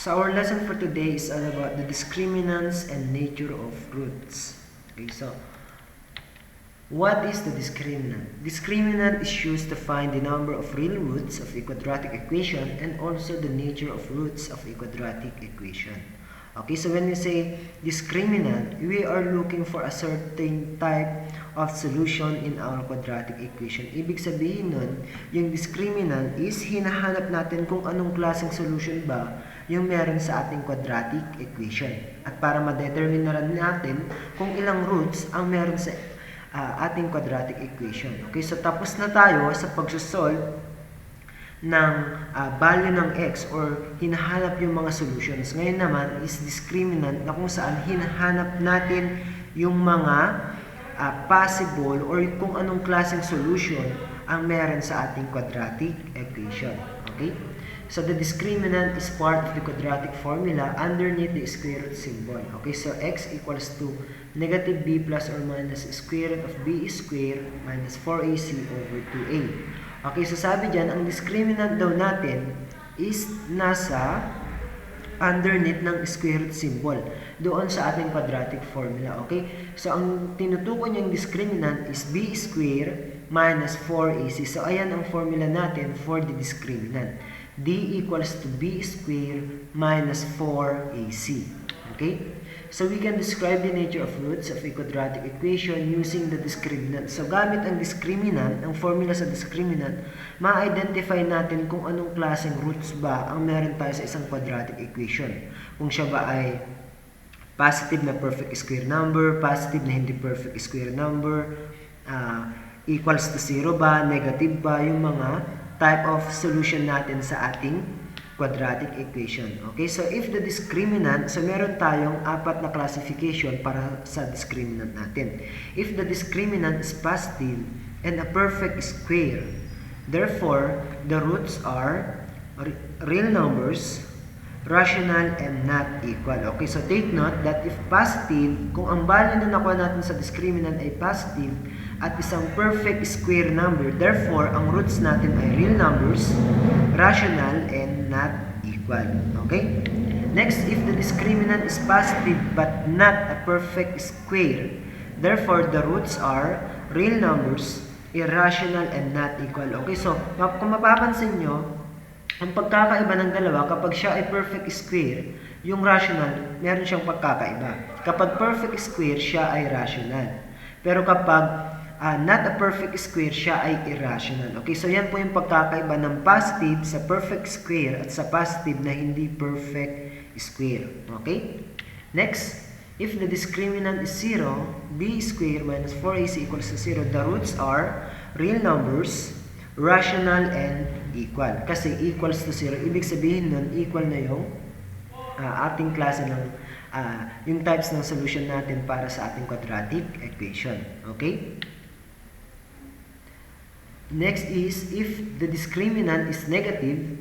So our lesson for today is all about the discriminants and nature of roots. Okay, so what is the discriminant? Discriminant is used to find the number of real roots of a quadratic equation and also the nature of roots of a quadratic equation. Okay, so when we say discriminant, we are looking for a certain type of solution in our quadratic equation. Ibig sabihin nun, yung discriminant is hinahanap natin kung anong klaseng solution ba yung meron sa ating quadratic equation. At para ma-determine na rin natin kung ilang roots ang meron sa ating quadratic equation. Okay, so tapos na tayo sa pagsosolve ng value ng x or hinahanap yung mga solutions. Ngayon naman is discriminant na kung saan hinahanap natin yung mga possible or kung anong klaseng solution ang meron sa ating quadratic equation. Okay? So the discriminant is part of the quadratic formula underneath the square root symbol. Okay, so x equals to negative b plus or minus square root of b squared minus 4ac over 2a. Okay, so sabi dyan, ang discriminant daw natin is nasa underneath ng square root symbol doon sa ating quadratic formula. Okay, so ang tinutukoy niyang discriminant is b squared minus 4ac. So ayan ang formula natin for the discriminant. D equals to b squared minus 4ac. Okay? So we can describe the nature of roots of a quadratic equation using the discriminant. So gamit ang discriminant, ang formula sa discriminant, ma-identify natin kung anong klaseng roots ba ang meron tayo sa isang quadratic equation. Kung siya ba ay positive na perfect square number, positive na hindi perfect square number, equals to 0 ba, negative ba, yung mga type of solution natin sa ating quadratic equation. Okay, so if the discriminant, so meron tayong apat na classification para sa discriminant natin. If the discriminant is positive and a perfect square, therefore, the roots are real numbers, rational, and not equal. Okay, so take note that if positive, kung ang value na nakuha natin sa discriminant ay positive, at isang perfect square number. Therefore, ang roots natin ay real numbers, rational, and not equal. Okay? Next, if the discriminant is positive but not a perfect square, therefore, the roots are real numbers, irrational, and not equal. Okay? So, kung mapapansin nyo, ang pagkakaiba ng dalawa, kapag siya ay perfect square, yung rational, meron siyang pagkakaiba. Kapag perfect square, siya ay rational. Pero kapag not a perfect square, siya ay irrational. Okay, so yan po yung pagkakaiba ng positive sa perfect square at sa positive na hindi perfect square. Okay? Next, if the discriminant is 0, b squared minus 4ac equals to 0, the roots are real numbers, rational, and equal. Kasi equals to 0, ibig sabihin nun, equal na yung ating klase ng yung types ng solution natin para sa ating quadratic equation. Okay? Next is, if the discriminant is negative,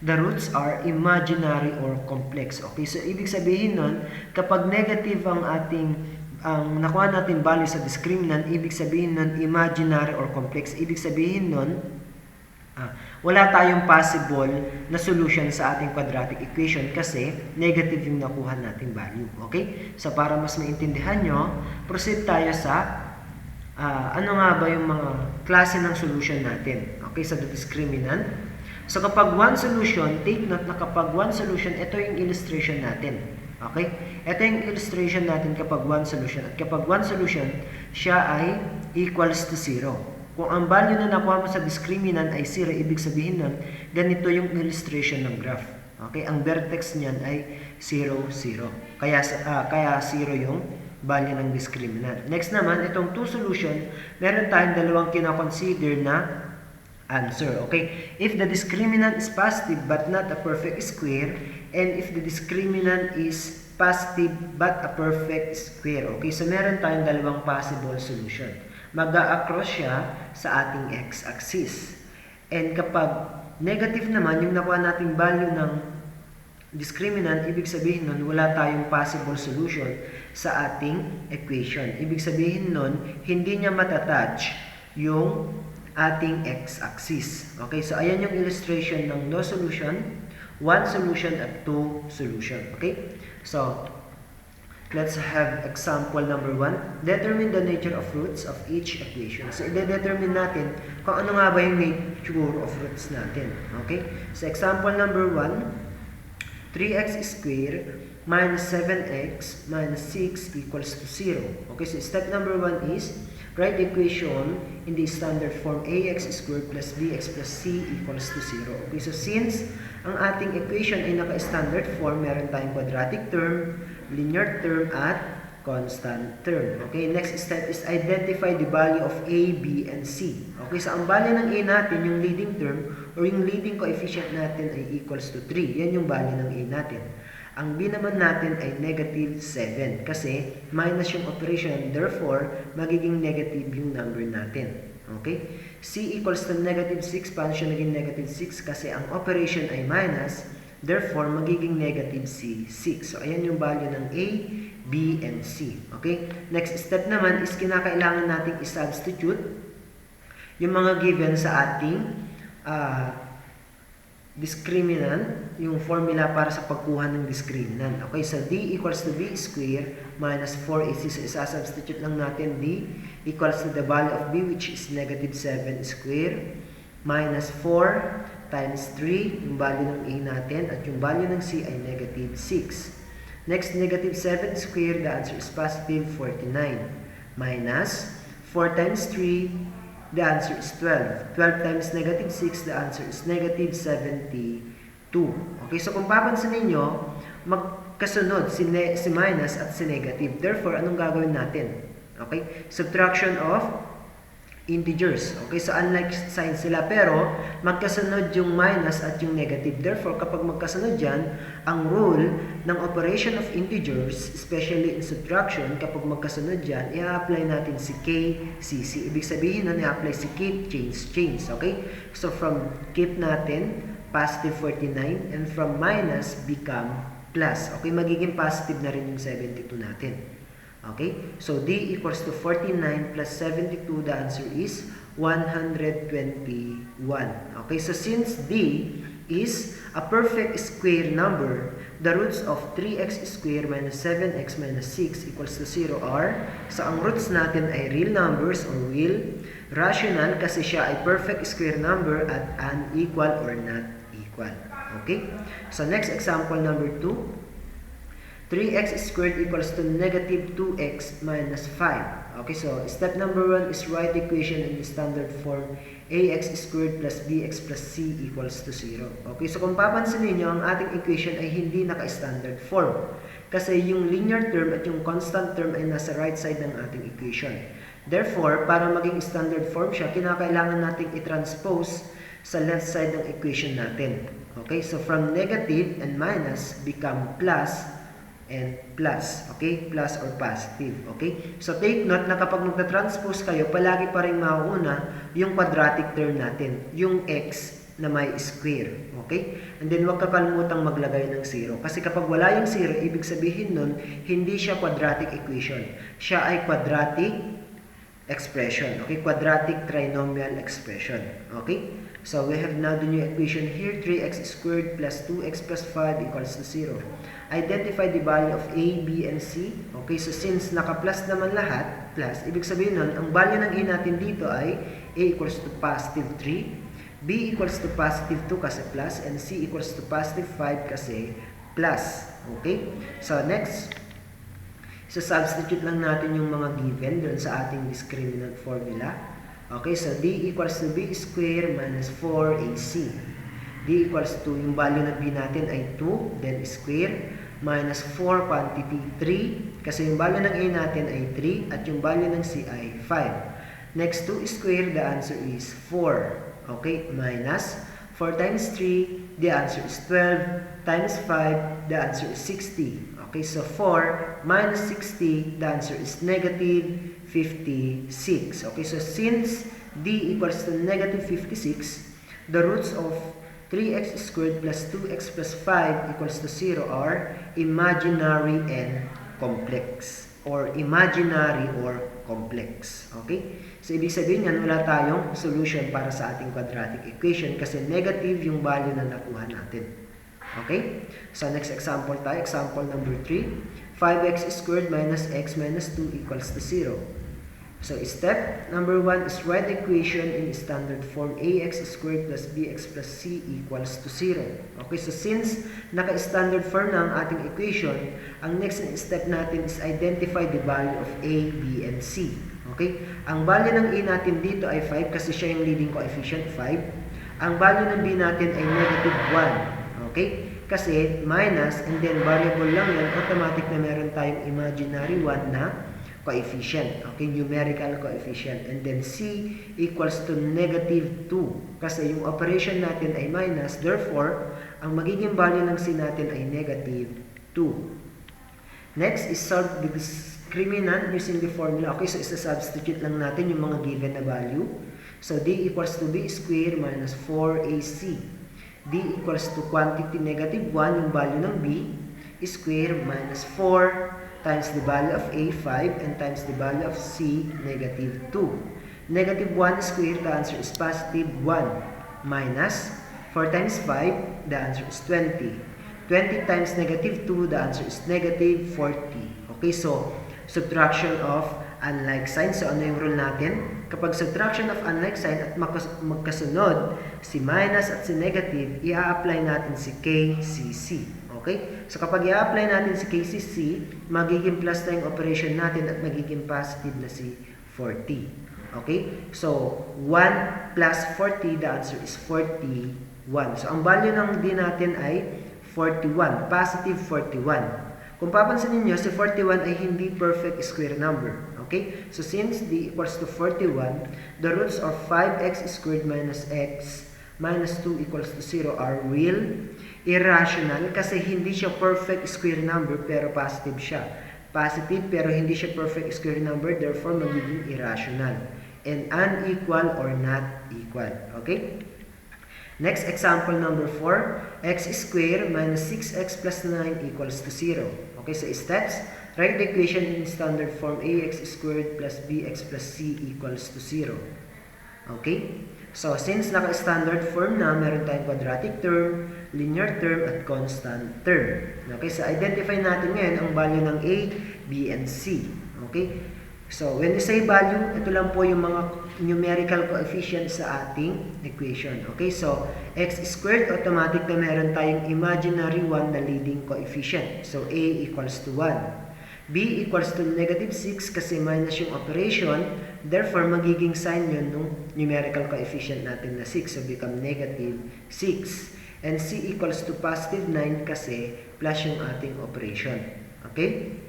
the roots are imaginary or complex. Okay, so ibig sabihin nun, kapag negative ang nakuha natin value sa discriminant, ibig sabihin nun imaginary or complex. Ibig sabihin nun, wala tayong possible na solution sa ating quadratic equation kasi negative yung nakuha nating value. Okay, so para mas maintindihan nyo, proceed tayo sa ano nga ba yung mga klase ng solution natin. Okay, so the discriminant. So kapag one solution, take note na kapag one solution, ito yung illustration natin. Okay? Ito yung illustration natin kapag one solution. At kapag one solution, siya ay equals to 0. Kung ang value na nakuha mo sa discriminant ay 0, ibig sabihin nun, ganito yung illustration ng graph. Okay? Ang vertex niyan ay 0, 0. Kaya 0 yung value ng discriminant. Next naman, itong two solution, meron tayong dalawang kina-consider na answer. Okay? If the discriminant is positive but not a perfect square, and if the discriminant is positive but a perfect square. Okay? So, meron tayong dalawang possible solution. Mag-a-across siya sa ating x-axis. And kapag negative naman, yung nakuha nating value ng discriminant, ibig sabihin nun, wala tayong possible solution sa ating equation. Ibig sabihin nun, hindi niya matatouch yung ating x-axis. Okay, so ayan yung illustration ng no solution one solution at two solution. Okay? So, let's have example number 1. Determine the nature of roots of each equation. So, i-determine natin kung ano nga ba yung nature of roots natin. Okay? So, example number 1, 3x squared minus 7x minus 6 equals to 0. Okay, so step number 1 is write the equation in the standard form ax squared plus bx plus c equals to 0. Okay, so since ang ating equation ay naka-standard form, meron tayong quadratic term, linear term, at constant term. Okay, next step is identify the value of a, b, and c. Okay, so ang value ng a natin, yung leading term, or yung leading coefficient natin ay equals to 3. Yan yung value ng a natin. Ang b naman natin ay negative 7 kasi minus yung operation, therefore, magiging negative yung number natin. Okay? C equals to negative 6. Paano siya naging negative 6? Kasi ang operation ay minus, therefore, magiging negative c 6. So, ayan yung value ng a, b, and c. Okay? Next step naman is kinakailangan nating i-substitute yung mga given sa ating discriminant, yung formula para sa pagkuha ng discriminant. Okay, so d equals to b squared minus 4ac. So, isa-substitute lang natin d equals to the value of b, which is negative 7 squared minus 4 times 3, yung value ng a natin, at yung value ng c ay negative 6. Next, negative 7 squared, the answer is positive 49, minus 4 times 3, the answer is 12. 12 times negative 6, the answer is negative 72. Okay, so kung papansin ninyo, magkasunod si minus at si negative. Therefore, anong gagawin natin? Okay, subtraction of integers. Okay, so unlike sign sila, pero magkasunod yung minus at yung negative. Therefore, kapag magkasunod yan, ang rule ng operation of integers, especially in subtraction, kapag magkasunod yan, i-apply natin si k, si c. Ibig sabihin nun, i-apply si keep, change. Okay? So, from keep natin, positive 49, and from minus, become plus. Okay? Magiging positive na rin yung 72 natin. Okay, so d equals to 49 plus 72, the answer is 121. Okay, so since d is a perfect square number, the roots of 3x squared minus 7x minus 6 equals to 0 are, so ang roots natin ay real numbers or real, rational kasi siya ay perfect square number at unequal or not equal. Okay, so next example number 2. 3x squared equals to negative 2x minus 5. Okay, so step number 1 is write the equation in the standard form ax squared plus bx plus c equals to 0. Okay, so kung papansin niyo, ang ating equation ay hindi naka-standard form. Kasi yung linear term at yung constant term ay nasa right side ng ating equation. Therefore, para maging standard form siya, kinakailangan nating i-transpose sa left side ng equation natin. Okay, so from negative and minus become plus and plus, okay? Plus or positive, okay? So, take note na kapag magta-transpose kayo, palagi pa rin mauuna yung quadratic term natin, yung x na may square, okay? And then, huwag kakalimutang maglagay ng 0. Kasi kapag wala yung 0, ibig sabihin nun, hindi siya quadratic equation. Siya ay quadratic expression, okay? Quadratic trinomial expression, okay? So, we have now the new equation here, 3x squared plus 2x plus 5 equals to 0. Identify the value of a, b, and c. Okay, so since naka-plus naman lahat, plus, ibig sabihin nun, ang value ng a natin dito ay a equals to positive 3, b equals to positive 2 kasi plus, and c equals to positive 5 kasi plus. Okay, so next, so substitute lang natin yung mga given doon sa ating discriminant formula. Okay, so d equals to b squared minus 4ac. D equals to, yung value ng b natin ay 2, then square, minus 4 quantity 3, kasi yung value ng a natin ay 3, at yung value ng c ay 5. Next, 2 square, the answer is 4. Okay, minus 4 times 3, the answer is 12, times 5, the answer is 60. Okay, so 4 minus 60, the answer is negative 56. Okay, so since d equals to negative 56, the roots of 3x squared plus 2x plus 5 equals to 0 are imaginary and complex. Or imaginary or complex. Okay? So, ibig sabihin yan, wala tayong solution para sa ating quadratic equation kasi negative yung value na nakuha natin. Okay? So, next example tayo. Example number 3. 5x squared minus x minus 2 equals to 0. So, step number 1 is write the equation in standard form ax squared plus bx plus c equals to 0. Okay? So, since naka-standard form na ang ating equation, ang next step natin is identify the value of a, b, and c. Okay? Ang value ng a natin dito ay 5 kasi siya yung leading coefficient, 5. Ang value ng b natin ay negative 1. Okay? Kasi minus and then variable lang yan, automatic na meron tayong imaginary 1 na coefficient. Okay? Numerical coefficient. And then c equals to negative 2. Kasi yung operation natin ay minus. Therefore, ang magiging value ng c natin ay negative 2. Next is solve the discriminant using the formula. Okay, so isa-substitute lang natin yung mga given na value. So, d equals to b squared minus 4ac. d equals to quantity negative 1, yung value ng b, square minus 4 times the value of a, 5, and times the value of c, negative 2. Negative 1 square, the answer is positive 1, minus 4 times 5, the answer is 20. 20 times negative 2, the answer is negative 40. Okay, so subtraction of unlike sign. So, ano yung rule natin? Kapag subtraction of unlike sign at magkasunod si minus at si negative, i-apply natin si KCC. Okay? So, kapag i-apply natin si KCC, magiging plus na yung operation natin at magiging positive na si 40. Okay? So, 1 plus 40, the answer is 41. So, ang value ng d natin ay 41. Positive 41. Kung papansin niyo si 41 ay hindi perfect square number. Okay? So, since d equals to 41, the roots of 5x squared minus x minus 2 equals to 0 are real, irrational, kasi hindi siya perfect square number pero positive siya. Positive pero hindi siya perfect square number, therefore magiging irrational. And unequal or not equal. Okay? Next, example number 4, x squared minus 6x plus 9 equals to 0. Okay, so steps, write the equation in standard form ax squared plus bx plus c equals to 0. Okay, so since naka-standard form na, meron tayong quadratic term, linear term, at constant term. Okay, so identify natin ngayon ang value ng a, b, and c. Okay, so when we say value, ito lang po yung mga numerical coefficients sa ating equation. Okay, so x squared, automatic na meron tayong imaginary 1 na leading coefficient. So a equals to 1. b equals to negative 6 kasi minus yung operation. Therefore, magiging sign yun nung numerical coefficient natin na 6. So become negative 6. And c equals to positive 9 kasi plus yung ating operation. Okay?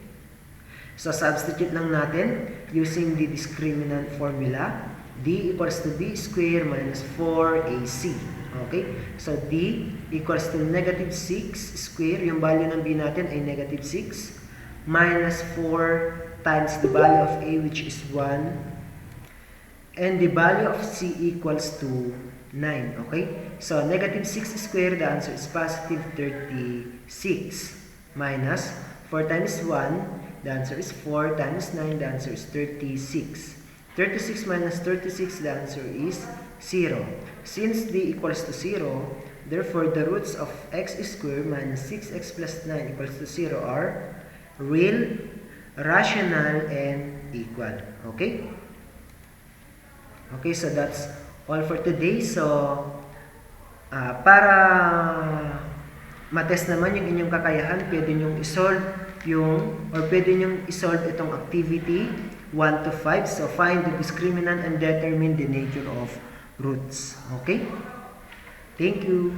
So substitute lang natin using the discriminant formula. d equals to b squared minus 4ac. Okay? So, d equals to negative 6 squared. Yung value ng b natin ay negative 6. Minus 4 times the value of a, which is 1. And the value of c equals to 9. Okay? So, negative 6 squared, the answer is positive 36. Minus 4 times 1, the answer is 4 times 9, the answer is 36. 36 minus 36, the answer is 0. Since d equals to 0, therefore the roots of x squared minus 6x plus 9 equals to 0 are real, rational, and equal. Okay? Okay, so that's all for today. So, para matest naman yung inyong kakayahan, pwede nyong isolve itong activity 1 to 5. So, find the discriminant and determine the nature of roots. Okay? Thank you.